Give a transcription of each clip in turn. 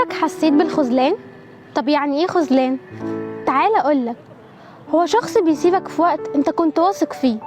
عمرك حسيت بالخذلان؟ طب يعني ايه خذلان؟ تعال اقولك. هو شخص بيسيبك في وقت انت كنت واثق فيه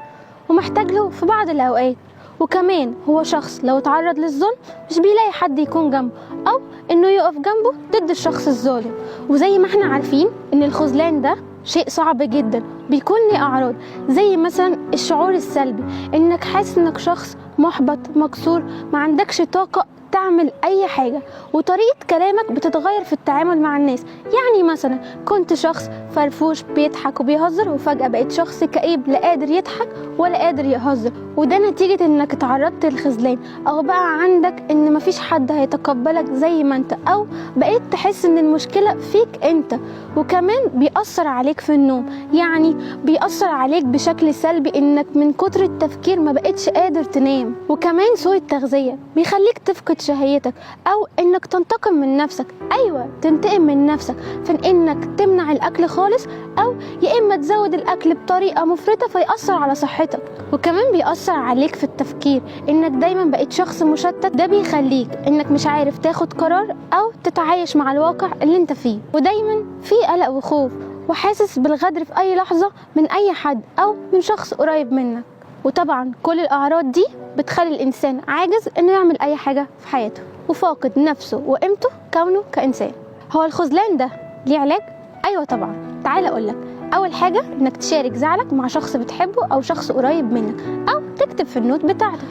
ومحتاج له في بعض الاوقات، وكمان هو شخص لو اتعرض للظلم مش بيلاقي حد يكون جنبه او انه يقف جنبه ضد الشخص الظالم. وزي ما احنا عارفين ان الخذلان ده شيء صعب جدا، بيكون ليه اعراض زي مثلا الشعور السلبي، انك حاسس انك شخص محبط مكسور، ما عندكش طاقة تعمل اي حاجة، وطريقة كلامك بتتغير في التعامل مع الناس. يعني مثلا كنت شخص فرفوش بيضحك وبيهزر، وفجأة بقيت شخص كئيب لا قادر يضحك ولا قادر يهزر، وده نتيجة انك اتعرضت للخذلان، او بقى عندك ان مفيش حد هيتقبلك زي ما انت، او بقيت تحس ان المشكلة فيك انت. وكمان بيأثر عليك في النوم، يعني بيأثر عليك بشكل سلبي، انك من كتر التفكير ما بقيتش قادر تنام. وكمان سوء التغذية بيخليك تفقد شهيتك، او انك تنتقم من نفسك. ايوه، تنتقم من نفسك في انك تمنع الاكل خالص، او يا اما تزود الاكل بطريقة مفرطة فيأثر على صحتك. وكمان بيأثر عليك في التفكير، انك دايما بقيت شخص مشتت، ده بيخليك انك مش عارف تاخد قرار او تتعايش مع الواقع اللي انت فيه، ودايما في قلق وخوف، وحاسس بالغدر في اي لحظة من اي حد او من شخص قريب منك. وطبعا كل الاعراض دي بتخلي الانسان عاجز انه يعمل اي حاجة في حياته، وفاقد نفسه وقيمته كونه كإنسان. هو الخذلان ده ليه علاج؟ ايوه طبعا، تعال اقولك. اول حاجة انك تشارك زعلك مع شخص بتحبه او شخص قريب منك، او تكتب في النوت بتاعتك،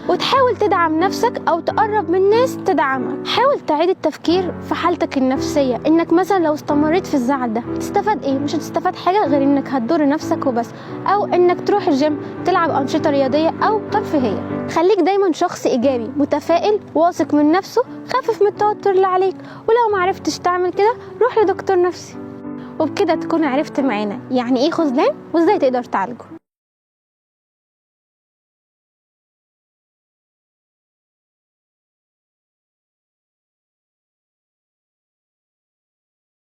وتحاول تدعم نفسك او تقرب من ناس تدعمك. حاول تعيد التفكير في حالتك النفسية، انك مثلا لو استمريت في الزعل ده تستفاد ايه؟ مش هتستفاد حاجة غير انك هتضر نفسك وبس، او انك تروح الجيم، تلعب انشطة رياضية او ترفيهية. خليك دايما شخص ايجابي متفائل واثق من نفسه، خفف من التوتر اللي عليك، ولو معرفتش تعمل كده روح لدكتور نفسي. وبكده تكون عرفت معانا يعني ايه خذلان وازاي تقدر تعالجه.